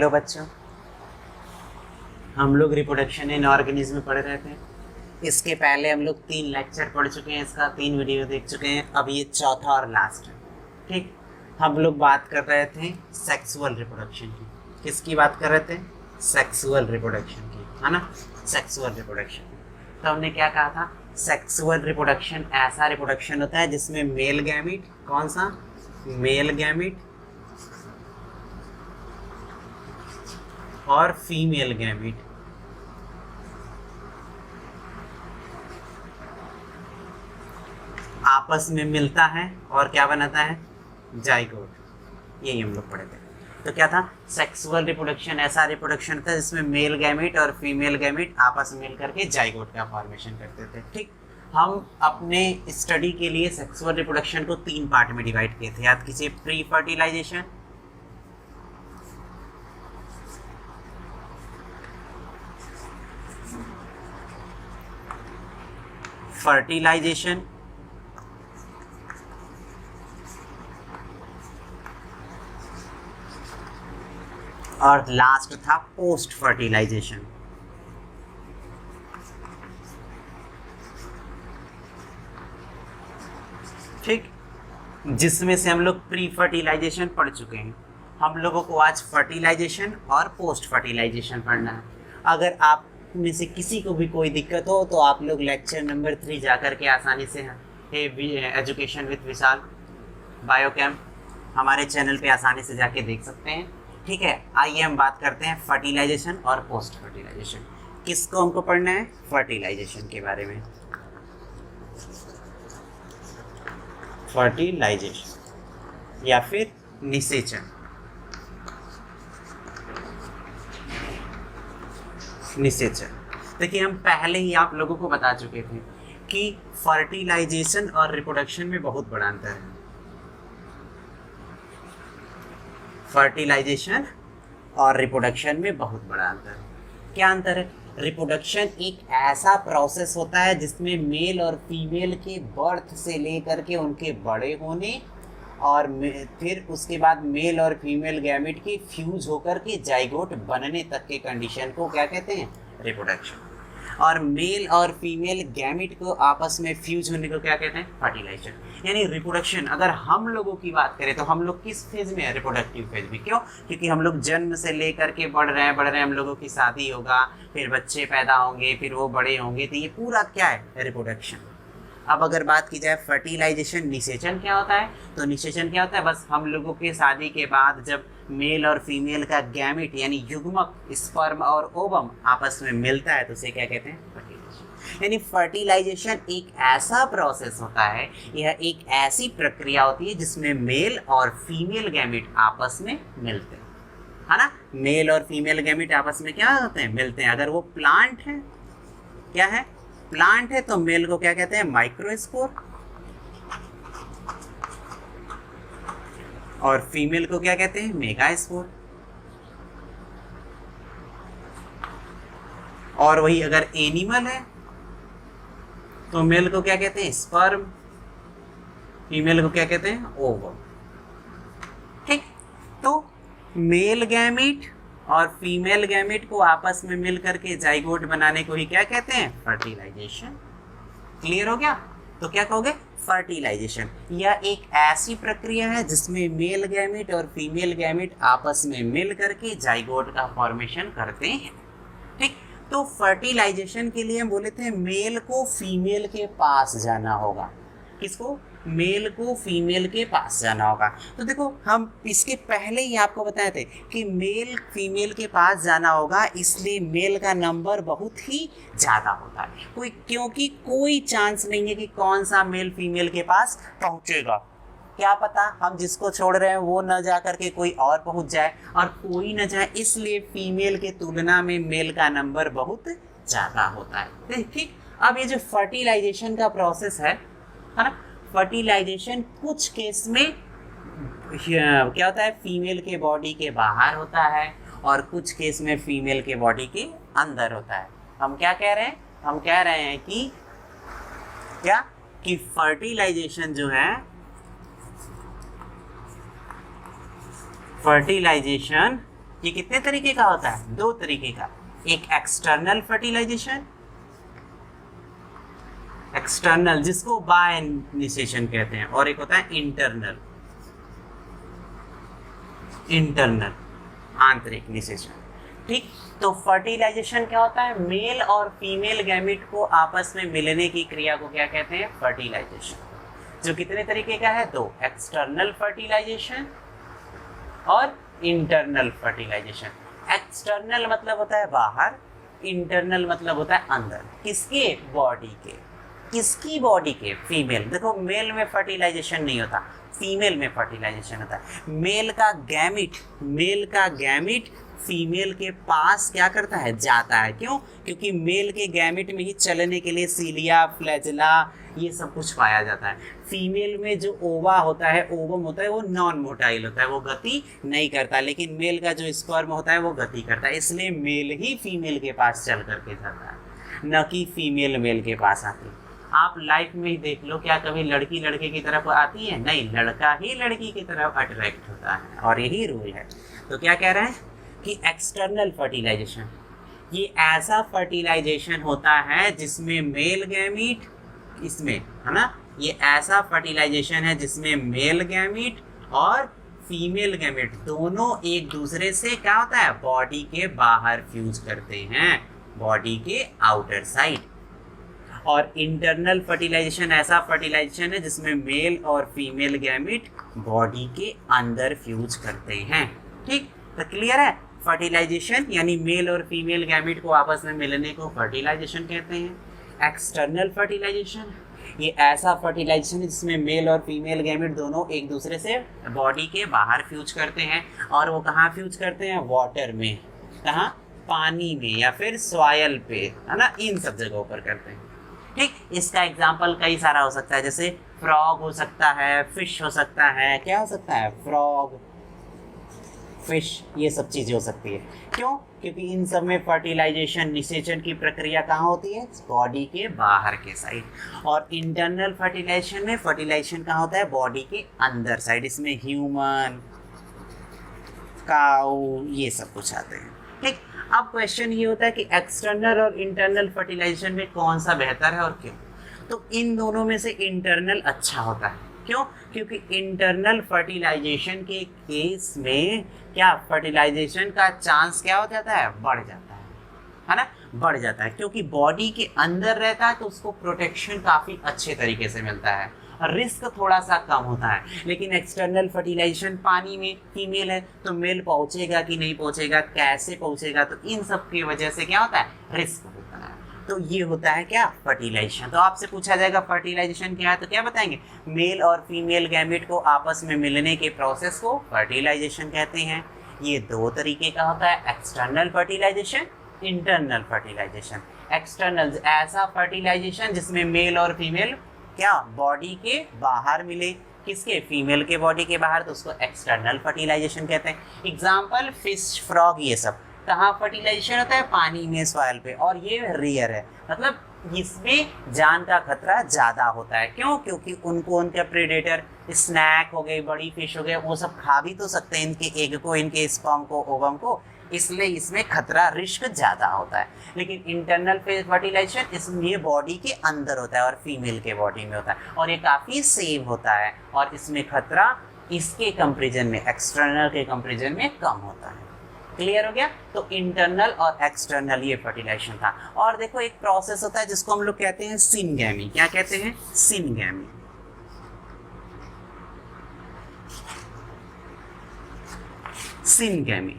Hello बच्चों, हम लोग रिप्रोडक्शन इन ऑर्गेनिज्म में पढ़ रहे थे। इसके पहले हम लोग 3 लेक्चर पढ़ चुके हैं, इसका 3 वीडियो देख चुके हैं। अब ये चौथा और लास्ट है। ठीक, हम लोग बात कर रहे थे सेक्सुअल रिप्रोडक्शन की। किसकी बात कर रहे थे? सेक्सुअल रिप्रोडक्शन की, है ना। सेक्सुअल रिप्रोडक्शन, तो हमने क्या कहा था? सेक्सुअल रिप्रोडक्शन ऐसा रिप्रोडक्शन होता है जिसमें मेल गैमीट, कौन सा? मेल गैमीट और फीमेल गैमीट आपस में मिलता है और क्या बनाता है? जाइगोट। यही हम लोग पढ़े थे। तो क्या था? सेक्सुअल रिप्रोडक्शन ऐसा रिप्रोडक्शन था जिसमें मेल गैमीट और फीमेल गैमीट आपस में मिलकर के जाइगोट का फॉर्मेशन करते थे। ठीक, हम अपने स्टडी के लिए सेक्सुअल रिप्रोडक्शन को 3 पार्ट में डिवाइड किए थे। याद कीजिए, प्री फर्टिलाइजेशन, फर्टिलाइजेशन और लास्ट था पोस्ट फर्टिलाइजेशन। ठीक, जिसमें से हम लोग प्री फर्टिलाइजेशन पढ़ चुके हैं। हम लोगों को आज फर्टिलाइजेशन और पोस्ट फर्टिलाइजेशन पढ़ना है। अगर आप में से किसी को भी कोई दिक्कत हो तो आप लोग लेक्चर नंबर 3 जाकर के आसानी से एजुकेशन विद विशाल बायोकेम हमारे चैनल पे आसानी से जाके देख सकते हैं। ठीक है, आइए हम बात करते हैं फर्टिलाइजेशन और पोस्ट फर्टिलाइजेशन। किसको हमको पढ़ना है? फर्टिलाइजेशन के बारे में। फर्टिलाइजेशन या फिर निषेचन। निषेचन, देखिए हम पहले ही आप लोगों को बता चुके थे कि फर्टिलाइजेशन और रिप्रोडक्शन में बहुत बड़ा अंतर है। फर्टिलाइजेशन और रिप्रोडक्शन में बहुत बड़ा अंतर है। क्या अंतर है? रिप्रोडक्शन एक ऐसा प्रोसेस होता है जिसमें मेल और फीमेल के बर्थ से लेकर के उनके बड़े होने और फिर उसके बाद मेल और फीमेल गैमेट के फ्यूज होकर के जाइगोट बनने तक के कंडीशन को क्या कहते हैं? रिप्रोडक्शन। और मेल और फीमेल गैमेट को आपस में फ्यूज होने को क्या कहते हैं? फर्टिलाइजेशन। यानी रिप्रोडक्शन, अगर हम लोगों की बात करें तो हम लोग किस फेज में है? रिप्रोडक्टिव फेज में। क्यों? क्योंकि हम लोग जन्म से लेकर के बढ़ रहे हैं, हम लोगों की शादी होगा, फिर बच्चे पैदा होंगे, फिर वो बड़े होंगे, तो ये पूरा क्या है? रिप्रोडक्शन। अब अगर बात की जाए फर्टिलाइजेशन, निषेचन क्या होता है? तो निषेचन क्या होता है? बस हम लोगों के शादी के बाद जब मेल और फीमेल का गैमेट यानी युग्मक, स्पर्म और ओवम आपस में मिलता है तो उसे क्या कहते हैं? फर्टिलाइजेशन। यानी फर्टिलाइजेशन एक ऐसा प्रोसेस होता है, यह एक ऐसी प्रक्रिया होती है जिसमें मेल और फीमेल गैमेट आपस में मिलते हैं, है ना। मेल और फीमेल गैमेट आपस में क्या होते हैं? मिलते हैं। अगर वो प्लांट है, क्या है? प्लांट है, तो मेल को क्या कहते हैं? माइक्रोस्पोर, और फीमेल को क्या कहते हैं? मेगास्पोर। और वही अगर एनिमल है तो मेल को क्या कहते हैं? स्पर्म, फीमेल को क्या कहते हैं? ओवम। ठीक, तो मेल गैमेट और फीमेल गैमेट को आपस में मिल करके जाइगोट बनाने को ही क्या कहते हैं? फर्टिलाइजेशन। क्लियर हो गया? तो क्या कहोगे? फर्टिलाइजेशन। यह एक ऐसी प्रक्रिया है जिसमें मेल गैमेट और फीमेल गैमेट आपस में मिल करके जाइगोट का फॉर्मेशन करते हैं। ठीक, तो फर्टिलाइजेशन के लिए हम बोले थे मेल को फीमेल के पास जाना होगा। किसको? मेल को फीमेल के पास जाना होगा। तो देखो, हम इसके पहले ही आपको बताए थे कि मेल फीमेल के पास जाना होगा, इसलिए मेल का नंबर बहुत ही ज़्यादा होता है। क्योंकि कोई चांस नहीं है कि कौन सा मेल फीमेल के पास पहुंचेगा। क्या पता हम जिसको छोड़ रहे हैं वो न जा करके कोई और पहुंच जाए, और कोई न जाए, इसलिए फीमेल के तुलना में मेल का नंबर बहुत ज़्यादा होता है। ठीक, अब ये जो फर्टिलाइजेशन का प्रोसेस है ना, फर्टिलाइजेशन कुछ केस में क्या होता है? फीमेल के बॉडी के बाहर होता है और कुछ केस में फीमेल के बॉडी के अंदर होता है। हम क्या कह रहे हैं? हम कह रहे हैं कि क्या, कि फर्टिलाइजेशन जो है, फर्टिलाइजेशन ये कितने तरीके का होता है? 2 तरीके का, एक एक्सटर्नल फर्टिलाइजेशन, एक्सटर्नल जिसको बायोनिसेशन कहते हैं, और एक होता है इंटरनल, इंटरनल आंतरिक निषेचन। ठीक, तो फर्टिलाइजेशन क्या होता है? मेल और फीमेल गैमेट को आपस में मिलने की क्रिया को क्या कहते हैं? फर्टिलाइजेशन। जो कितने तरीके का है? 2, एक्सटर्नल फर्टिलाइजेशन और इंटरनल फर्टिलाइजेशन। एक्सटर्नल मतलब होता है बाहर, इंटरनल मतलब होता है अंदर। किसके? बॉडी के। किसकी बॉडी के? फीमेल। देखो मेल में फर्टिलाइजेशन नहीं होता, फीमेल में फर्टिलाइजेशन होता है। मेल का गैमिट फीमेल के पास क्या करता है? जाता है। क्यों? क्योंकि मेल के गैमिट में ही चलने के लिए सीलिया, फ्लैजेला ये सब कुछ पाया जाता है। फीमेल में जो ओवा होता है, ओवम होता है, वो नॉन मोटाइल होता है, वो गति नहीं करता, लेकिन मेल का जो स्पर्म होता है वो गति करता है। इसलिए मेल ही फीमेल के पास चल करके जाता है, न कि फीमेल मेल के पास आती है। आप लाइफ में ही देख लो, क्या कभी लड़की लड़के की तरफ आती है? नहीं, लड़का ही लड़की की तरफ अट्रैक्ट होता है, और यही रूल है। तो क्या कह रहे हैं कि एक्सटर्नल फर्टिलाइजेशन ये ऐसा फर्टिलाइजेशन होता है जिसमें मेल गैमीट, इसमें है ना, ये ऐसा फर्टिलाइजेशन है जिसमें मेल गैमीट और फीमेल गैमेट दोनों एक दूसरे से क्या होता है? बॉडी के बाहर फ्यूज करते हैं, बॉडी के आउटर साइड। और इंटरनल फर्टिलाइजेशन ऐसा फर्टिलाइजेशन है जिसमें मेल और फीमेल गैमेट बॉडी के अंदर फ्यूज करते हैं। ठीक, तो क्लियर है? फर्टिलाइजेशन यानी मेल और फीमेल गैमेट को आपस में मिलने को फर्टिलाइजेशन कहते हैं। एक्सटर्नल फर्टिलाइजेशन ये ऐसा फर्टिलाइजेशन है जिसमें मेल और फीमेल गैमेट दोनों एक दूसरे से बॉडी के बाहर फ्यूज करते हैं। और वो कहाँ फ्यूज करते हैं? वाटर में। कहाँ? पानी में या फिर सॉयल पे, है ना, इन सब जगहों पर करते हैं। ठीक, इसका एग्जाम्पल कई सारा हो सकता है, जैसे फ्रॉग हो सकता है, फिश हो सकता है। क्या हो सकता है? फ्रॉग, फिश, ये सब चीज़ें हो सकती है। क्यों? क्योंकि इन सब में फर्टिलाइजेशन, निषेचन की प्रक्रिया कहाँ होती है? बॉडी के बाहर के साइड। और इंटरनल फर्टिलाइजेशन में फर्टिलाइजेशन कहाँ होता है? बॉडी के अंदर साइड। इसमें ह्यूमन, काऊ, ये सब कुछ आते हैं। ठीक, अब क्वेश्चन ये होता है कि एक्सटर्नल और इंटरनल फर्टिलाइजेशन में कौन सा बेहतर है और क्यों? तो इन दोनों में से इंटरनल अच्छा होता है। क्यों? क्योंकि इंटरनल फर्टिलाइजेशन के केस में क्या फर्टिलाइजेशन का चांस क्या हो जाता है? बढ़ जाता है ना, बढ़ जाता है। क्योंकि बॉडी के अंदर रहता है तो उसको प्रोटेक्शन काफ़ी अच्छे तरीके से मिलता है और रिस्क थोड़ा सा कम होता है। लेकिन एक्सटर्नल फर्टिलाइजेशन पानी में, फीमेल है तो मेल पहुंचेगा कि नहीं पहुंचेगा, कैसे पहुंचेगा, तो इन सब की वजह से क्या होता है? रिस्क होता है। तो ये होता है क्या? फर्टिलाइजेशन। तो आपसे पूछा जाएगा फर्टिलाइजेशन क्या है, तो क्या बताएंगे? मेल और फीमेल गैमेट को आपस में मिलने के प्रोसेस को फर्टिलाइजेशन कहते हैं। ये 2 तरीके का होता है, external fertilisation, internal fertilisation. External ऐसा फर्टिलाइजेशन जिसमें मेल और फीमेल क्या बॉडी के बाहर मिले। किसके? फीमेल के बॉडी के बाहर, तो उसको एक्सटर्नल फर्टिलाइजेशन कहते हैं। एग्जाम्पल फिश, फ्रॉग, ये सब कहाँ फर्टिलाइजेशन होता है? पानी में, सॉइल पे। और ये रेयर है, मतलब इसमें जान का खतरा ज़्यादा होता है। क्यों? क्योंकि उनको उनके प्रेडेटर स्नैक हो गए, बड़ी फिश हो गए, वो सब खा भी तो सकते हैं इनके एग को, इनके स्पर्म को, ओवम को, इसलिए इसमें खतरा, रिस्क ज़्यादा होता है। लेकिन इंटरनल फर्टिलाइजेशन इसमें बॉडी के अंदर होता है और फीमेल के बॉडी में होता है, और ये काफ़ी सेफ होता है, और इसमें खतरा इसके कंपेरिजन में, एक्सटर्नल के कंपेरिजन में कम होता है। क्लियर हो गया? तो इंटरनल और एक्सटर्नल ये फर्टिलाइजेशन था। और देखो एक प्रोसेस होता है जिसको हम लोग कहते हैं सिनगैमी। क्या कहते हैं? सिनगैमी। सिनगैमी,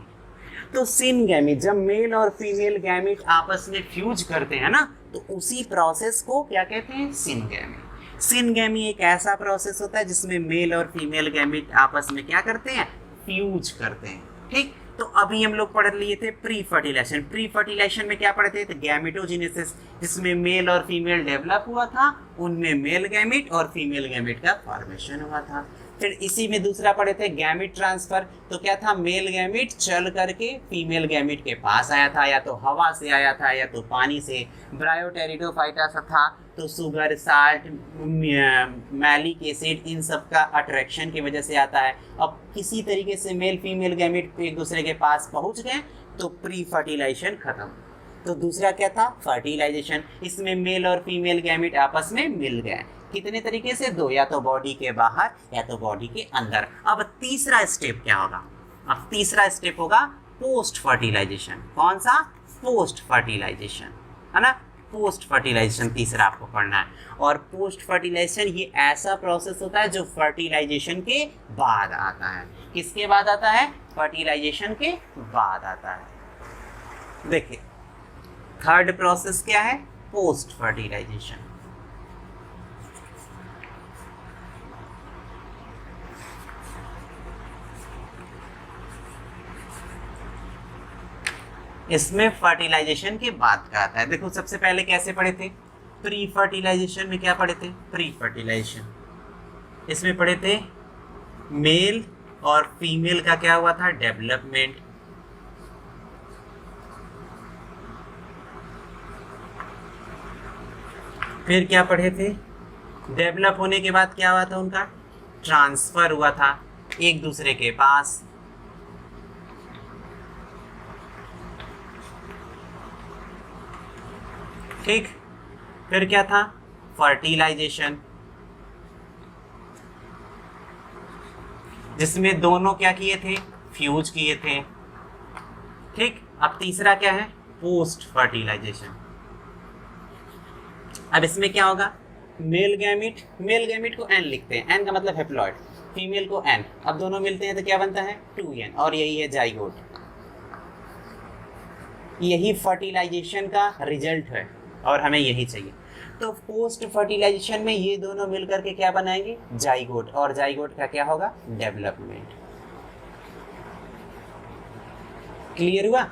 तो सिनगैमी जब मेल और फीमेल गैमेट आपस में फ्यूज करते हैं ना, तो उसी प्रोसेस को क्या कहते हैं? सिनगैमी। सिनगैमी एक ऐसा प्रोसेस होता है जिसमें मेल और फीमेल गैमेट आपस में क्या करते हैं? फ्यूज करते हैं। ठीक, तो अभी हम लोग पढ़ लिए थे प्री फर्टिलाइजेशन। प्री फर्टिलाइजेशन में क्या पढ़ते थे? गैमेटोजेनेसिस, जिसमें मेल और फीमेल डेवलप हुआ था, उनमें मेल गैमेट और फीमेल गैमेट का फॉर्मेशन हुआ था। फिर इसी में दूसरा पढ़े थे गैमिट ट्रांसफर, तो क्या था, मेल गैमिट चल करके फीमेल गैमिट के पास आया था, या तो हवा से आया था या तो पानी से। ब्रायोटेरिडोफाइटा था तो शुगर, साल्ट, मैलिक एसिड, इन सब का अट्रैक्शन की वजह से आता है। अब किसी तरीके से मेल फीमेल गैमिट एक दूसरे के पास पहुंच गए तो प्री फर्टिलाइजेशन खत्म। तो दूसरा क्या था, फर्टिलाइजेशन। इसमें मेल और फीमेल गैमिट आपस में मिल गए, कितने तरीके से, दो, या तो बॉडी के बाहर या तो बॉडी के अंदर। अब तीसरा स्टेप क्या होगा, अब तीसरा स्टेप होगा पोस्ट फर्टिलाइजेशन। कौन सा, पोस्ट फर्टिलाइजेशन, है ना, पोस्ट फर्टिलाइजेशन तीसरा आपको पढ़ना है। और पोस्ट फर्टिलाइजेशन ये ऐसा प्रोसेस होता है जो फर्टिलाइजेशन के बाद आता है। किसके बाद आता है, फर्टिलाइजेशन के बाद आता है। देखिए थर्ड प्रोसेस क्या है, पोस्ट फर्टिलाइजेशन। इसमें फर्टिलाइजेशन के बाद का आता है। देखो सबसे पहले कैसे पढ़े थे, प्री फर्टिलाइजेशन में क्या पढ़े थे, प्री फर्टिलाइजेशन इसमें पढ़े थे मेल और फीमेल का क्या हुआ था, डेवलपमेंट। फिर क्या पढ़े थे, डेवलप होने के बाद क्या हुआ था, उनका ट्रांसफर हुआ था एक दूसरे के पास। ठीक, फिर क्या था, फर्टिलाइजेशन, जिसमें दोनों क्या किए थे, फ्यूज किए थे। ठीक, अब तीसरा क्या है, पोस्ट फर्टिलाइजेशन। अब इसमें क्या होगा, मेल गैमिट को एन लिखते हैं, एन का मतलब हेप्लॉइड, फीमेल को एन। अब दोनों मिलते हैं तो क्या बनता है, 2n, और यही है जाइगोट। यही फर्टिलाइजेशन का रिजल्ट है और हमें यही चाहिए। तो पोस्ट फर्टिलाइजेशन में ये दोनों मिलकर के क्या बनाएंगे, जाइगोट, और जाइगोट का क्या होगा, डेवलपमेंट। क्लियर हुआ।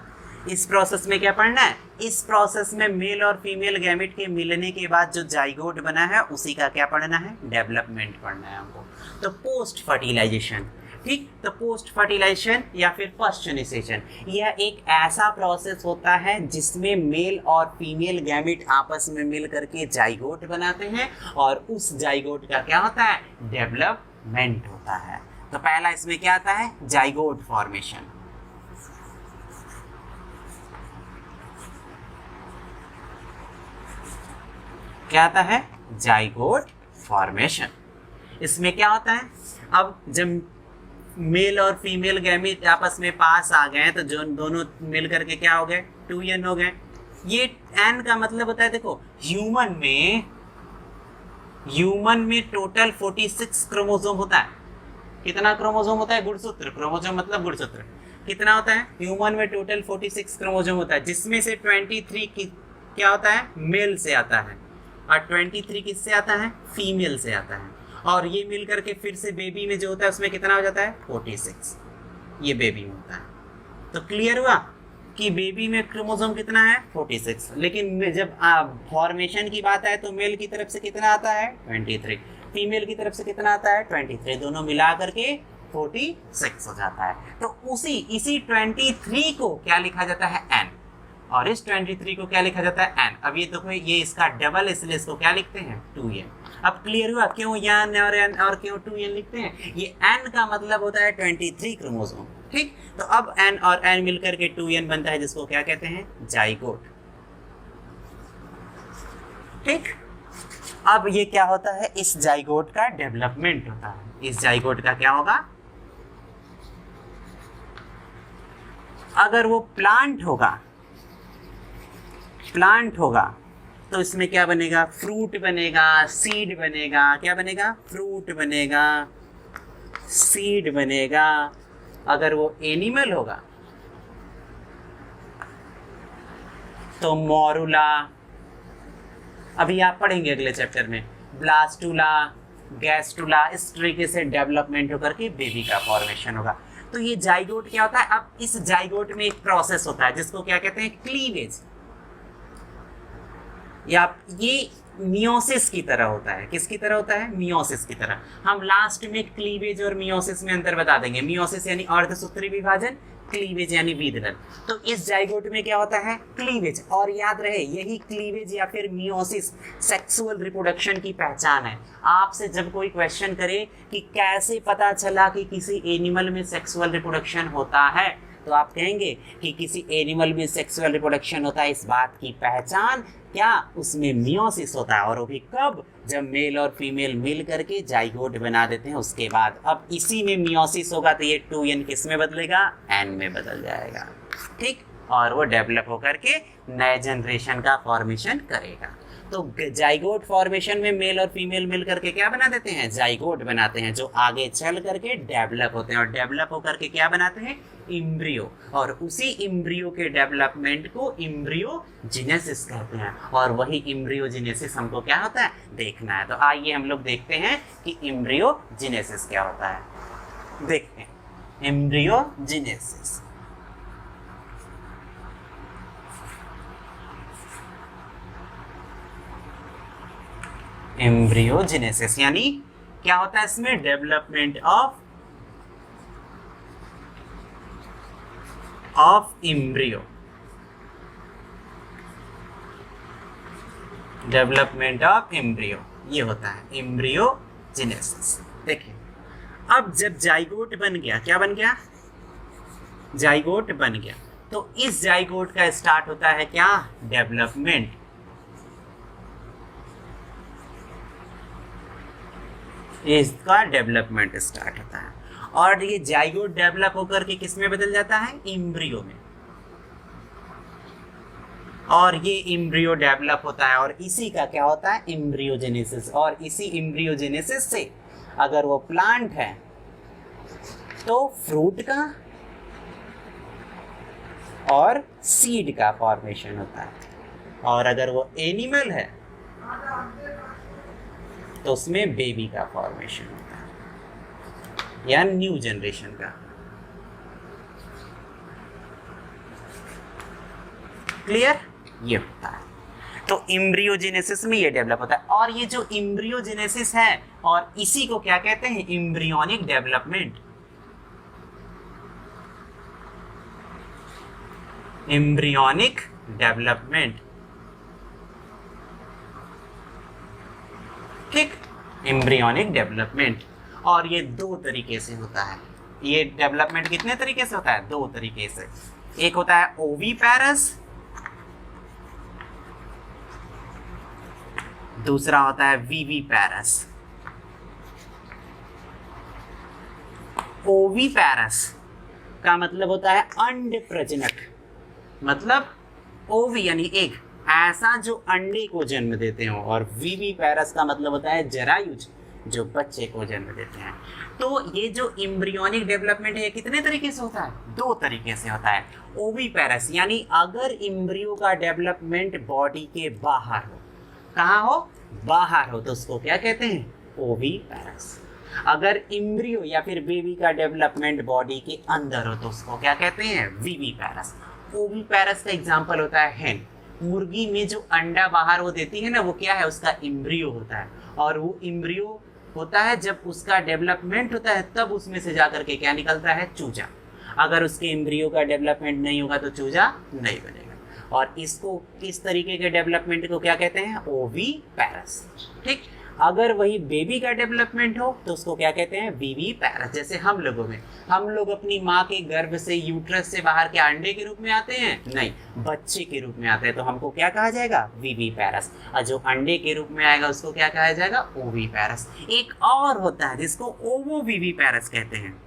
इस प्रोसेस में क्या पढ़ना है, इस प्रोसेस में मेल और फीमेल गैमेट के मिलने के बाद जो जाइगोट बना है उसी का क्या पढ़ना है, डेवलपमेंट पढ़ना है हमको। तो पोस्ट फर्टिलाइजेशन, ठीक, तो पोस्ट फर्टिलाइजेशन या फिर पर्स्चुनिसेशन, यह एक ऐसा प्रोसेस होता है जिसमें मेल और फीमेल गैमेट आपस में मिल करके जाइगोट बनाते हैं और उस जाइगोट का क्या होता है, डेवलपमेंट होता है। तो पहला इसमें क्या आता है, जाइगोट फॉर्मेशन। क्या आता है, जाइगोट फॉर्मेशन। इसमें क्या होता है, अब जब मेल और फीमेल गैमेट आपस में पास आ गए तो जो दोनों मिल करके क्या हो गए, 2n हो गए। ये n का मतलब होता है, देखो ह्यूमन में टोटल 46 क्रोमोसोम होता है। कितना क्रोमोसोम होता है, गुणसूत्र, क्रोमोसोम मतलब गुणसूत्र। कितना होता है, ह्यूमन में टोटल 46 क्रोमोसोम होता है, जिसमें से 23 क्या होता है, मेल से आता है, और 23 किससे आता है, फीमेल से आता है। और ये मिल करके फिर से बेबी में जो होता है उसमें कितना हो जाता है, 46, ये बेबी में होता है। तो क्लियर हुआ कि बेबी में क्रोमोसोम कितना है, 46। लेकिन जब फॉर्मेशन की बात आए तो मेल की तरफ से कितना आता है, 23, फीमेल की तरफ से कितना आता है, 23, दोनों मिला करके 46 हो जाता है। तो इसी 23 को क्या लिखा जाता है, n, और इस 23 को क्या लिखा जाता है, n। अब ये देखो ये इसका डबल, इसलिए इसको क्या लिखते हैं, 2n। अब क्लियर हुआ क्यों n और n और क्यों 2n लिखते हैं, ये n का मतलब होता है 23 क्रोमोसोम। ठीक, तो अब n और n मिलकर के 2n बनता है, जिसको क्या कहते हैं, जाइगोट। ठीक, अब ये क्या होता है, इस जाइगोट का डेवलपमेंट होता है। इस जाइगोट का क्या होगा, अगर वो प्लांट होगा तो इसमें क्या बनेगा, फ्रूट बनेगा, सीड बनेगा। क्या बनेगा, फ्रूट बनेगा, सीड बनेगा। अगर वो एनिमल होगा तो मोरुला, अभी आप पढ़ेंगे अगले चैप्टर में, ब्लास्टुला, गैस्टुला, इस तरीके से डेवलपमेंट होकर के बेबी का फॉर्मेशन होगा। तो ये जाइगोट क्या होता है, अब इस जाइगोट में एक प्रोसेस होता है जिसको क्या कहते हैं, क्लीवेज। या ये मियोसिस की तरह होता है। किसकी तरह होता है? मियोसिस की तरह। हम लास्ट में क्लीवेज और मियोसिस में अंतर बता देंगे। मियोसिस यानी अर्धसूत्री विभाजन, क्लीवेज यानी विदलन। तो इस जाइगोट में क्या होता है? क्लीवेज। और याद रहे यही क्लीवेज या फिर मियोसिस सेक्सुअल रिप्रोडक्शन की पहचान है। आपसे जब कोई क्वेश्चन करे कि कैसे पता चला कि किसी एनिमल में सेक्सुअल रिप्रोडक्शन होता है, तो आप कहेंगे कि किसी एनिमल में सेक्सुअल रिप्रोडक्शन होता है, इस बात की पहचान क्या? उसमें मियोसिस होता है। और वो भी कब? जब मेल और फीमेल मिल करके जाइगोट बना देते हैं उसके बाद। अब इसी में मियोसिस होगा तो ये 2n किस में बदलेगा? n में बदल जाएगा। ठीक, और वो डेवलप होकर के नए जनरेशन का फॉर्मेशन करेगा। तो जाइगोट फॉर्मेशन में मेल और फीमेल मिल करके क्या बना देते हैं? जाइगोट बनाते हैं, जो आगे चल करके डेवलप होते हैं। और डेवलप होकर के क्या बनाते हैं? इम्ब्रियो। और उसी इम्ब्रियो के डेवलपमेंट को इम्ब्रियोजेनेसिस कहते हैं। और वही इम्ब्रियोजेनेसिस हमको क्या होता है? देखना है। तो आइए हम लोग देखते हैं कि इम्ब्रियोजेनेसिस क्या होता है। देखते हैं इम्ब्रियोजेनेसिस। एम्ब्रियोजेनेसिस यानी क्या होता है? इसमें development of embryo. Development of embryo ये होता है एम्ब्रियोजेनेसिस। देखिए, अब जब जाइगोट बन गया, क्या बन गया? जाइगोट बन गया, तो इस जाइगोट का स्टार्ट होता है क्या? डेवलपमेंट। इसका डेवलपमेंट स्टार्ट होता है। और ये जाइगोट डेवलप होकर के किस में बदल जाता है? इम्ब्रियो में। और ये इम्ब्रियो डेवलप होता है और इसी का क्या होता है? इम्ब्रियोजेनेसिस। और इसी इम्ब्रियोजेनेसिस से अगर वो प्लांट है तो फ्रूट का और सीड का फॉर्मेशन होता है। और अगर वो एनिमल है तो उसमें बेबी का फॉर्मेशन होता है या न्यू जनरेशन का। क्लियर? ये होता है। तो इम्ब्रियोजेनेसिस में ये डेवलप होता है। और ये जो इम्ब्रियोजेनेसिस है, और इसी को क्या कहते हैं? Embryonic development. Embryonic development. ठीक, एम्ब्रियोनिक डेवलपमेंट। और ये दो तरीके से होता है। ये डेवलपमेंट कितने तरीके से होता है? दो तरीके से। एक होता है ओवीपैरस, दूसरा होता है वीवीपैरस। ओवीपैरस का मतलब होता है अंड प्रजनक। मतलब ओवी यानी एग, ऐसा जो अंडे को जन्म देते हो। और वीवीपैरस का मतलब होता है जरायुज, जो बच्चे को जन्म देते हैं। तो ये जो इम्ब्रियोनिक डेवलपमेंट है ये कितने तरीके से होता है? दो तरीके से होता है। ओवीपैरस यानी अगर इम्ब्रियो का डेवलपमेंट बॉडी के बाहर हो, कहाँ हो? बाहर हो, तो उसको क्या कहते हैं? ओवीपैरस। अगर इम्ब्रियो या फिर बेबी का डेवलपमेंट बॉडी के अंदर हो तो उसको क्या कहते हैं? वीवीपैरस। ओवीपैरस का एग्जाम्पल होता है हेन। मुर्गी में जो अंडा बाहर वो देती है ना, वो क्या है? उसका इम्ब्रियो होता है। और वो इम्ब्रियो होता है जब उसका डेवलपमेंट होता है, तब उसमें से जाकर के क्या निकलता है? चूजा। अगर उसके इम्ब्रियो का डेवलपमेंट नहीं होगा तो चूजा नहीं बनेगा। और इसको, इस तरीके के डेवलपमेंट को क्या कहते हैं? ओवीपैरस। ठीक, अगर वही बेबी का डेवलपमेंट हो तो उसको क्या कहते हैं? वीवीपैरस। जैसे हम लोगों में, हम लोग अपनी माँ के गर्भ से, यूट्रस से बाहर के अंडे के रूप में आते हैं? नहीं, बच्चे के रूप में आते हैं, तो हमको क्या कहा जाएगा? वीवीपैरस। और जो अंडे के रूप में आएगा उसको क्या कहा जाएगा? ओवीपैरस। एक और होता है जिसको ओवोवीवीपैरस कहते हैं।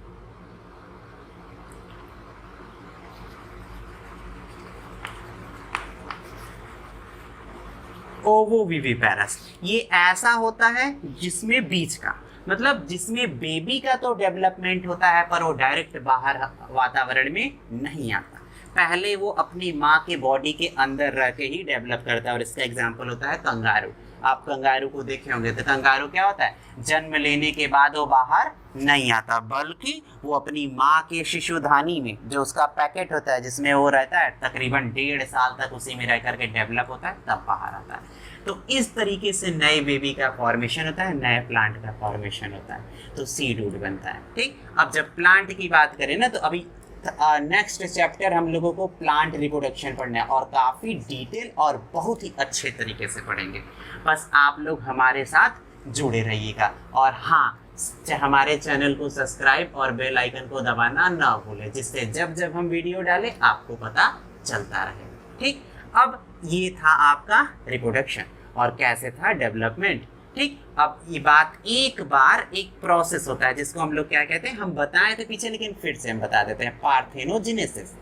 ओवोविविपैरस। ये ऐसा होता है जिसमें बीज का, मतलब जिसमें बेबी का तो डेवलपमेंट होता है पर वो डायरेक्ट बाहर वातावरण में नहीं आता, पहले वो अपनी माँ के बॉडी के अंदर रह के ही डेवलप करता है। और इसका एग्जाम्पल होता है कंगारू। आप कंगारू को देखे होंगे, तो कंगारू क्या होता है, जन्म लेने के बाद वो बाहर नहीं आता, बल्कि वो अपनी माँ के शिशुधानी में जो उसका पैकेट होता है जिसमें वो रहता है तकरीबन 1.5 साल तक उसी में रह करके डेवलप होता है, तब बाहर आता है। तो इस तरीके से नए बेबी का फॉर्मेशन होता है, नए प्लांट का फॉर्मेशन होता है, तो सीड वुड बनता है। ठीक, अब जब प्लांट की बात करें ना, तो अभी नेक्स्ट चैप्टर हम लोगों को प्लांट रिप्रोडक्शन पढ़ना है और काफ़ी डिटेल और बहुत ही अच्छे तरीके से पढ़ेंगे। बस आप लोग हमारे साथ जुड़े रहिएगा, और हाँ, हमारे चैनल को सब्सक्राइब और बेल आइकन को दबाना ना भूलें, जिससे जब जब हम वीडियो डालें आपको पता चलता रहे। ठीक, अब ये था आपका रिप्रोडक्शन और कैसे था डेवलपमेंट। ठीक, अब ये बात एक बार एक प्रोसेस होता है जिसको हम लोग क्या कहते हैं, हम बताए थे पीछे लेकिन फिर से हम बता देते हैं, पार्थेनोजेनेसिस।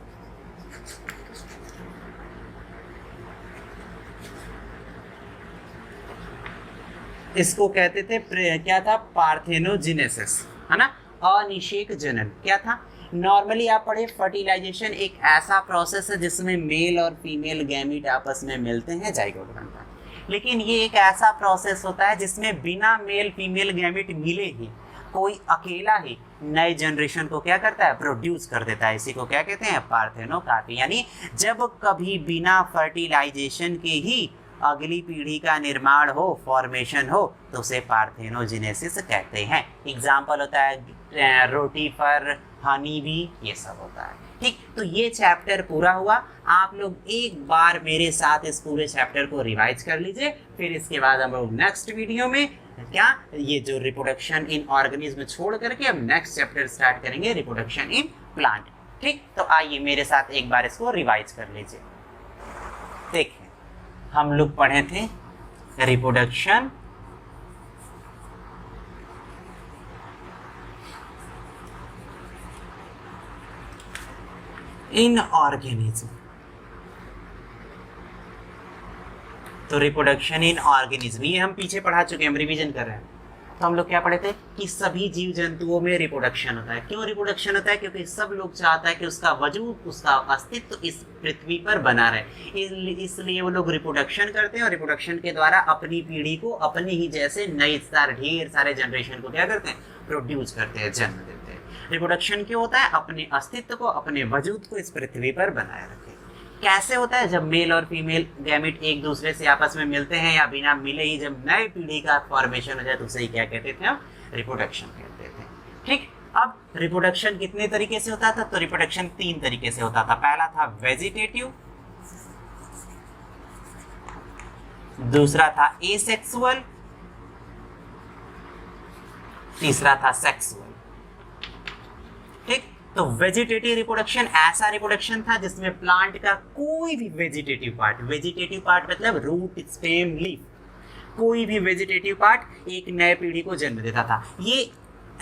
इसको कहते थे क्या था, पार्थेनोजेनेसिस, है ना, अनिषेक जनन। क्या था, नॉर्मली आप पढ़े फर्टिलाइजेशन एक ऐसा प्रोसेस है जिसमें मेल और फीमेल गैमीट आपस में मिलते हैं, जाइगोट बनता है। लेकिन ये एक ऐसा प्रोसेस होता है जिसमें बिना मेल फीमेल गैमीट मिले ही कोई अकेला ही नए जनरेशन को क्या करता है, प्रोड्यूस कर देता है। इसी को क्या कहते हैं, पार्थेनोकार्पी। यानी जब कभी बिना फर्टिलाइजेशन के ही अगली पीढ़ी का निर्माण हो, फॉर्मेशन हो, तो उसे पार्थेनोजेनेसिस कहते हैं। एग्जाम्पल होता है रोटी फर, हनी भी, ये सब होता है। ठीक, तो ये चैप्टर पूरा हुआ। आप लोग एक बार मेरे साथ इस पूरे चैप्टर को रिवाइज कर लीजिए, फिर इसके बाद हम लोग नेक्स्ट वीडियो में क्या, ये जो रिप्रोडक्शन इन ऑर्गेनिज्म छोड़ करके हम नेक्स्ट चैप्टर स्टार्ट करेंगे, रिप्रोडक्शन इन प्लांट। ठीक, तो आइए मेरे साथ एक बार इसको रिवाइज कर लीजिए। देखिए, हम लोग पढ़े थे रिप्रोडक्शन इन ऑर्गेनिज्म। तो रिप्रोडक्शन इन ऑर्गेनिज्म ये हम पीछे पढ़ा चुके हैं, हम रिवीजन कर रहे हैं। तो हम लोग क्या पढ़े थे कि सभी जीव जंतुओं में रिप्रोडक्शन होता है। क्यों रिप्रोडक्शन होता है, क्योंकि सब लोग चाहता है कि उसका वजूद, उसका अस्तित्व इस पृथ्वी पर बना रहे, इसलिए वो लोग रिप्रोडक्शन करते हैं और रिप्रोडक्शन के द्वारा अपनी पीढ़ी को अपने ही जैसे नए ढेर सारे जनरेशन को क्या करते हैं, प्रोड्यूस करते हैं, जन्म देते हैं। रिप्रोडक्शन क्यों होता है, अपने अस्तित्व को, अपने वजूद को इस पृथ्वी पर बनाए रखें। कैसे होता है, जब मेल और फीमेल गैमेट एक दूसरे से आपस में मिलते हैं या बिना मिले ही जब नए पीढ़ी का फॉर्मेशन हो जाए तो उसे ही क्या कहते थे, हम रिप्रोडक्शन कहते थे। ठीक, अब रिप्रोडक्शन कितने तरीके से होता था, तो रिप्रोडक्शन 3 तरीके से होता था। पहला था वेजिटेटिव, दूसरा था एसेक्सुअल, तीसरा था सेक्सुअल। ठीक, तो वेजिटेटिव रिप्रोडक्शन ऐसा रिप्रोडक्शन था जिसमें प्लांट का कोई भी वेजिटेटिव पार्ट मतलब रूट, स्टेम, लीफ, कोई भी वेजिटेटिव पार्ट एक नए पीढ़ी को जन्म देता था। ये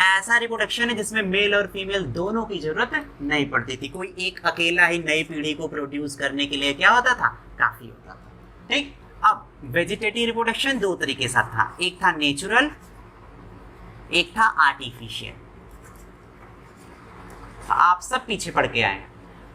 ऐसा रिप्रोडक्शन है जिसमें मेल और फीमेल दोनों की जरूरत नहीं पड़ती थी, कोई एक अकेला ही नई पीढ़ी को प्रोड्यूस करने के लिए क्या होता था, काफी होता था। ठीक, अब वेजिटेटिव रिप्रोडक्शन 2 तरीके से था, एक था नेचुरल, एक था आर्टिफिशियल। आप सब पीछे पढ़ के आए हैं।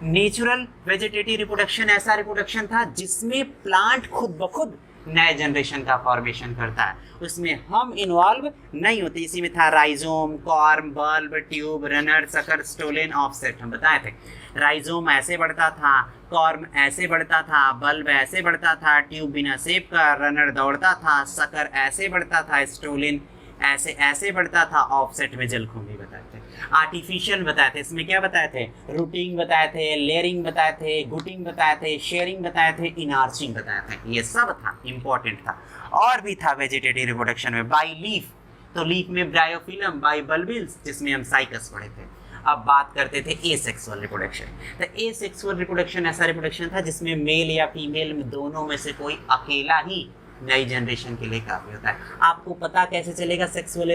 नेचुरल वेजिटेटिव रिप्रोडक्शन ऐसा रिप्रोडक्शन था जिसमें प्लांट खुद ब खुद नए जनरेशन का फॉर्मेशन करता है, उसमें हम इन्वॉल्व नहीं होते। इसी में था rhizome, corm, bulb, tube, runner, sucker, stolen, offset. हम बताए थे राइजोम ऐसे बढ़ता था, कॉर्म ऐसे बढ़ता था, बल्ब ऐसे बढ़ता था, ट्यूब बिना सेप का, रनर दौड़ता था, सकर ऐसे बढ़ता था, स्टोलेन ऐसे बढ़ता था, ऑफसेट में जलकुंभी बताए थे। आर्टिफिशियल बताए थे, इसमें क्या बताए थे, रूटिंग बताए थे, लेयरिंग बताए थे, गुटिंग बताए थे, शेयरिंग बताए थे, इनार्चिंग बताए थे। ये सब था, इंपॉर्टेंट था। और भी था वेजिटेटिव रिप्रोडक्शन में बाई लीफ, तो लीफ में ब्रायोफिलम, बाई बल्बिल्स जिसमें हम साइकस पढ़े थे। अब बात करते थे एसेक्सुअल रिप्रोडक्शन। तो एसेक्सुअल रिप्रोडक्शन ऐसा रिप्रोडक्शन था जिसमें मेल या फीमेल में दोनों में से कोई अकेला ही नई जनरेशन के लिए काफी होता है। आपको पता कैसे चलेगा सेक्सुअल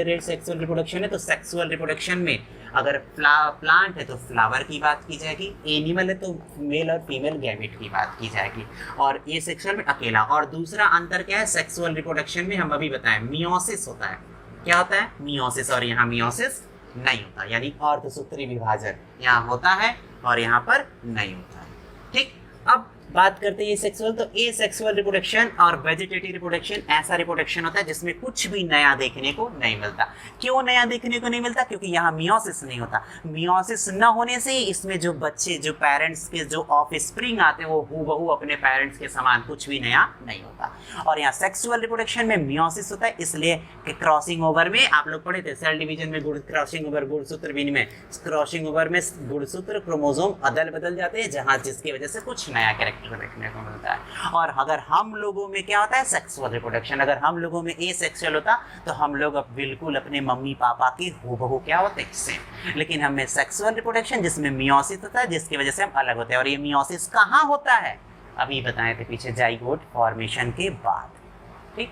रिप्रोडक्शन है, तो सेक्सुअल रिप्रोडक्शन में अगर प्लांट है तो फ्लावर की बात की जाएगी, एनिमल है तो मेल और फीमेल गैमेट की बात की जाएगी, और ये सेक्सुअल में अकेला। और दूसरा अंतर क्या है, सेक्सुअल रिप्रोडक्शन में हम अभी बताएं मियोसिस होता है। क्या होता है, मियोसिस, और यहाँ मियोसिस नहीं होता, यानी अर्धसूत्री विभाजन यहाँ होता है और यहाँ पर नहीं होता है। ठीक, अब बात करते हैं सेक्सुअल, तो ए सेक्सुअल रिप्रोडक्शन और वेजिटेटिव रिप्रोडक्शन ऐसा रिप्रोडक्शन होता है जिसमें कुछ भी नया देखने को नहीं मिलता। क्यों नया देखने को नहीं मिलता? क्योंकि यहाँ मियोसिस नहीं होता। मियोसिस न होने से इसमें जो बच्चे, जो पेरेंट्स के जो ऑफ स्प्रिंग आते हैं वो हूबहू अपने पेरेंट्स के समान, कुछ भी नया नहीं होता। और यहाँ सेक्सुअल रिप्रोडक्शन में मियोसिस होता है, इसलिए कि क्रॉसिंग ओवर में आप लोग पढ़े थे सेल डिवीजन में, क्रॉसिंग ओवर गुणसूत्र विनिमय, क्रॉसिंग ओवर में गुणसूत्र क्रोमोसोम अदल बदल जाते हैं, जहाँ जिसकी वजह से कुछ नया कैरेक्टर देखने को मिलता है। और अगर हम लोगों में क्या होता है? Sexual reproduction. अगर हम लोगों में ए सेक्सुअल होता तो हम लोग अब बिल्कुल अपने मम्मी पापा के हूबहू क्या होते हैं? सेम। लेकिन हमें सेक्सुअल रिप्रोडक्शन जिसमें मियोसिस होता है, जिसकी वजह से हम अलग होते हैं। और ये मियोसिस कहाँ होता है? अभी बताए थे पीछे, जाइगोट फॉर्मेशन के बाद। ठीक,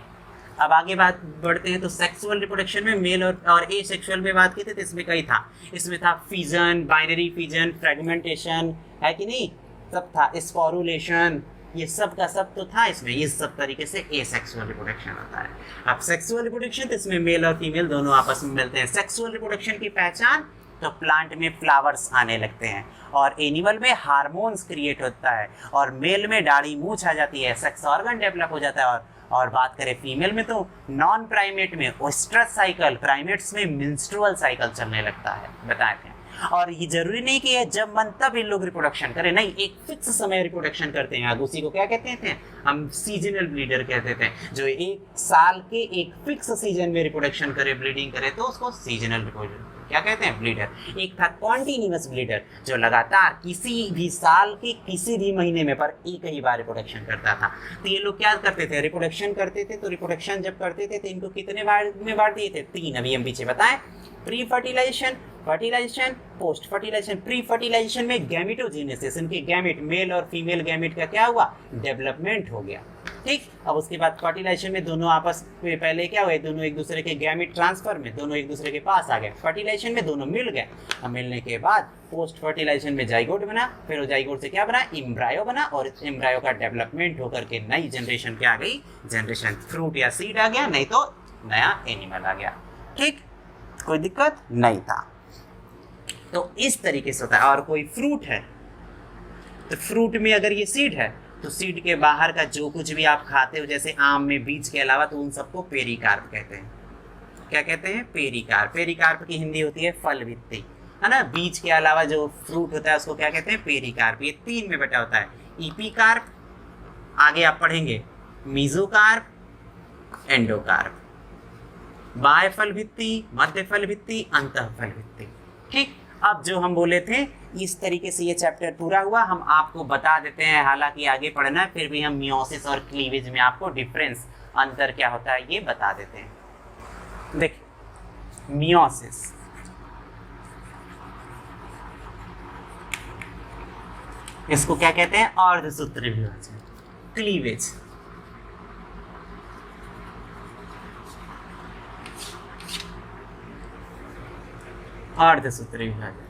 अब आगे बात बढ़ते हैं। तो सेक्सुअल रिप्रोडक्शन में मेल और ए सेक्सुअल में बात की थी, तो इसमें कई था। इसमें था फिजन, बाइनरी फिजन, फ्रेगमेंटेशन, है कि नहीं? सब था, स्पोरुलेशन, ये सब का सब तो था इसमें। ये सब तरीके से ए सेक्सुअल रिप्रोडक्शन होता है। अब सेक्सुअल रिप्रोडक्शन, तो इसमें मेल और फीमेल दोनों आपस में मिलते हैं। सेक्सुअल रिप्रोडक्शन की पहचान, तो प्लांट में फ्लावर्स आने लगते हैं, और एनिमल में हार्मोन्स क्रिएट होता है, और मेल में दाढ़ी मूंछ आ जाती है, सेक्स ऑर्गन डेवलप हो जाता है। और बात करें फीमेल में, तो नॉन प्राइमेट में ओस्ट्रस साइकिल, प्राइमेट्स में मेंस्ट्रुअल साइकिल चलने लगता है, बताए थे। और ये जरूरी नहीं कि जब मन तब इन लोग रिप्रोडक्शन करें, नहीं, एक फिक्स समय रिप्रोडक्शन करते हैं। उसी को क्या कहते थे हम? सीजनल ब्लीडर कहते थे। जो एक साल के एक फिक्स सीजन में रिप्रोडक्शन करे, ब्लीडिंग करे, तो उसको सीजनल रिप्रोडक्शन क्या कहते हैं? ब्लीडर। एक था कॉन्टिन्यूअस ब्लीडर, जो लगातार किसी भी साल के किसी भी महीने में पर एक ही बार रिप्रोडक्शन करता था। तो ये लोग क्या करते थे? रिप्रोडक्शन करते थे। तो रिप्रोडक्शन जब करते थे तो इनको कितने बार में बांट दिए थे? 3। अभी हम पीछे बताएं, pre fertilisation, fertilisation, post fertilisation. Pre fertilisation में गैमेटोजेनेसिस, इनके गैमेट, मेल और फीमेल गैमेट का क्या हुआ? डेवलपमेंट हो गया। ठीक, अब उसके बाद फर्टिलाइजेशन में दोनों आपस में पहले क्या हुए? दोनों एक दूसरे के गैमेट ट्रांसफर में दोनों एक दूसरे के पास आ गए। फर्टिलाइजेशन में दोनों मिल गए। अब मिलने के बाद पोस्ट फर्टिलाइजेशन में जाइगोट बना, फिर वो जाइगोट से क्या बना? एम्ब्रायो बना, और इस एम्ब्रायो का डेवलपमेंट होकर के नई जनरेशन क्या आ गई? जनरेशन फ्रूट या सीड आ गया, नहीं तो नया एनिमल आ गया। ठीक, कोई दिक्कत नहीं था। तो इस तरीके से होता है। और कोई फ्रूट है, तो फ्रूट में अगर ये सीड है, तो सीड के बाहर का जो कुछ भी आप खाते हो, जैसे आम में बीज के अलावा, तो उन सबको पेरिकार्प कहते हैं। क्या कहते हैं? पेरिकार्प। पेरिकार्प की हिंदी होती है फल भित्ति, है ना? बीज के अलावा जो फ्रूट होता है उसको क्या कहते हैं? पेरिकार्प। ये 3 में बटा होता है, इपिकार्प, आगे आप पढ़ेंगे मीजोकार्प, एंडोकार्प, बाह्य फल भित्ति, मध्य फल भित्ति, अंतः फल भित्ति। ठीक, अब जो हम बोले थे, इस तरीके से ये चैप्टर पूरा हुआ। हम आपको बता देते हैं, हालांकि आगे पढ़ना है, फिर भी हम मियोसिस और क्लीवेज में आपको डिफरेंस, अंतर क्या होता है, ये बता देते हैं। देखिए, मियोसिस, इसको क्या कहते हैं? अर्धसूत्री विभाजन। क्लीवेज, अर्धसूत्री विभाजन।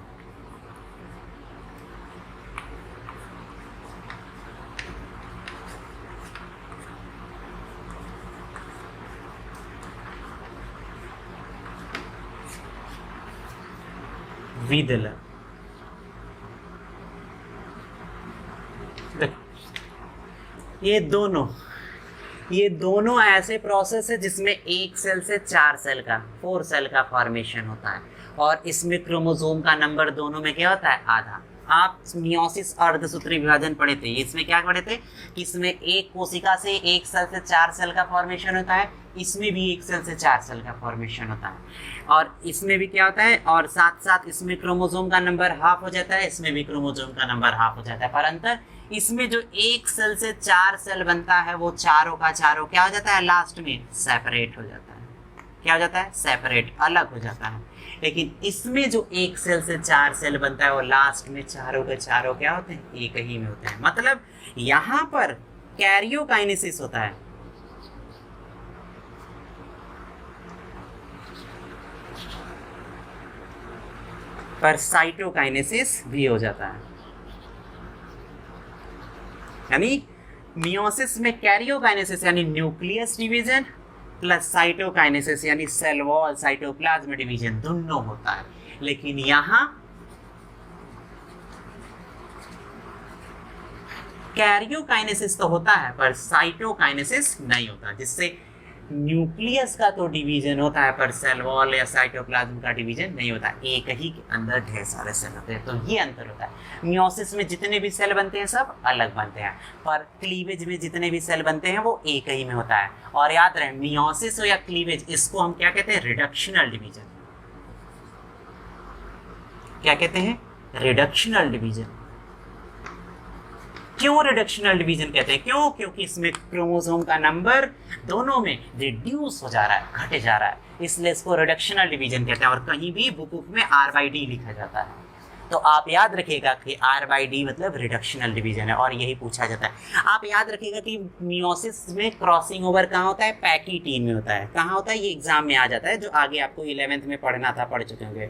विदलन, ये दोनों ऐसे प्रोसेस है जिसमें एक सेल से 4 सेल का, 4 सेल का फॉर्मेशन होता है। और इसमें क्रोमोसोम का नंबर दोनों में क्या होता है? आधा। आप मियोसिस अर्धसूत्री विभाजन पढ़े थे, इसमें क्या पढ़े थे कि इसमें एक कोशिका से एक सेल से 4 सेल का फॉर्मेशन होता है, इसमें भी एक सेल से 4 सेल का फॉर्मेशन होता है। और इसमें भी क्या होता है? और साथ साथ इसमें क्रोमोसोम का नंबर हाफ हो जाता है, इसमें भी क्रोमोसोम का नंबर हाफ हो जाता है। पर अंतर, इसमें जो एक सेल से 4 सेल बनता है, वो चारों का चारों क्या हो जाता है? लास्ट में सेपरेट हो जाता है। क्या हो जाता है? सेपरेट, अलग हो जाता है। लेकिन इसमें जो एक सेल से 4 सेल बनता है, वो लास्ट में चारों के चारों क्या होते हैं? एक ही में होते हैं। मतलब यहां पर कैरियोकाइनेसिस होता है, पर साइटोकाइनेसिस भी हो जाता है। यानी मियोसिस में कैरियोकाइनेसिस यानी न्यूक्लियस डिवीजन प्लस साइटोकाइनेसिस यानी सेल वॉल साइटोप्लाज्म डिवीजन दोनों होता है। लेकिन यहाँ कैरियोकाइनेसिस तो होता है पर साइटोकाइनेसिस नहीं होता, जिससे न्यूक्लियस का तो डिवीजन होता है पर सेल वॉल या साइटोप्लाज्म का डिवीजन नहीं होता, एक ही के अंदर ढेर सारे सेल होते हैं, तो ये अंतर होता है। मियोसिस में जितने भी सेल बनते हैं सब अलग बनते हैं, पर क्लीवेज में जितने भी सेल बनते हैं वो एक ही में होता है। और याद रहे मियोसिस हो या क्लीवेज, इसको हम क्या कहते हैं, रिडक्शनल डिवीजन। क्या कहते हैं, रिडक्शनल डिवीजन। क्यों रिडक्शनल डिवीजन कहते हैं, क्यों, क्योंकि इसमें क्रोमोसोम का नंबर दोनों में रिड्यूस हो जा रहा है, घटे जा रहा है, इसलिए इसको रिडक्शनल डिवीजन कहते हैं। और कहीं भी बुक में R/D लिखा जाता है, तो आप याद रखिएगा कि R/D मतलब रिडक्शनल डिवीजन है, और यही पूछा जाता है। आप याद रखिएगा कि मियोसिस में क्रॉसिंग ओवर कहाँ होता है, पैकीटीन में होता है। कहाँ होता है, ये एग्जाम में आ जाता है, जो आगे आपको 11th में पढ़ना था, पढ़ चुके होंगे।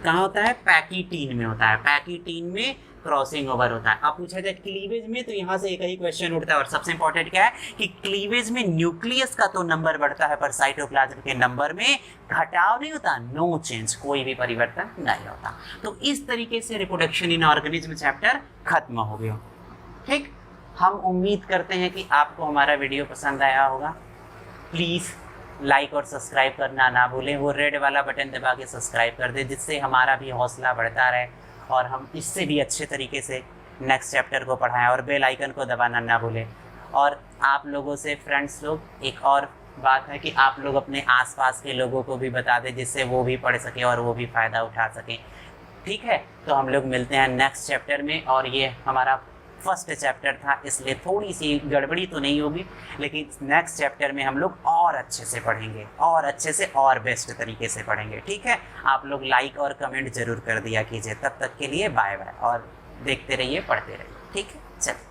कहाँ होता है, पैकीटीन में होता है, पैकीटीन में क्रॉसिंग ओवर होता है। अब पूछा जाए क्लीवेज में, तो यहाँ से एक ही क्वेश्चन उठता है, और सबसे इंपॉर्टेंट क्या है कि क्लीवेज में न्यूक्लियस का तो नंबर बढ़ता है पर साइटोप्लाज्म के नंबर में घटाव नहीं होता, नो चेंज, कोई भी परिवर्तन नहीं होता। तो इस तरीके से रिप्रोडक्शन इन ऑर्गेनिज्म चैप्टर खत्म हो गया। ठीक, हम उम्मीद करते हैं कि आपको हमारा वीडियो पसंद आया होगा। प्लीज़ लाइक और सब्सक्राइब करना ना भूलें, वो रेड वाला बटन दबा के सब्सक्राइब कर दें, जिससे हमारा भी हौसला बढ़ता रहे और हम इससे भी अच्छे तरीके से नेक्स्ट चैप्टर को पढ़ाएं। और बेल आइकन को दबाना ना भूलें। और आप लोगों से फ्रेंड्स लोग, एक और बात है कि आप लोग अपने आसपास के लोगों को भी बता दें, जिससे वो भी पढ़ सकें और वो भी फ़ायदा उठा सकें। ठीक है, तो हम लोग मिलते हैं नेक्स्ट चैप्टर में, और ये हमारा फर्स्ट चैप्टर था, इसलिए थोड़ी सी गड़बड़ी तो नहीं होगी, लेकिन नेक्स्ट चैप्टर में हम लोग और अच्छे से पढ़ेंगे, और अच्छे से और बेस्ट तरीके से पढ़ेंगे। ठीक है, आप लोग लाइक और कमेंट जरूर कर दिया कीजिए। तब तक के लिए बाय बाय, और देखते रहिए, पढ़ते रहिए। ठीक है, चलिए।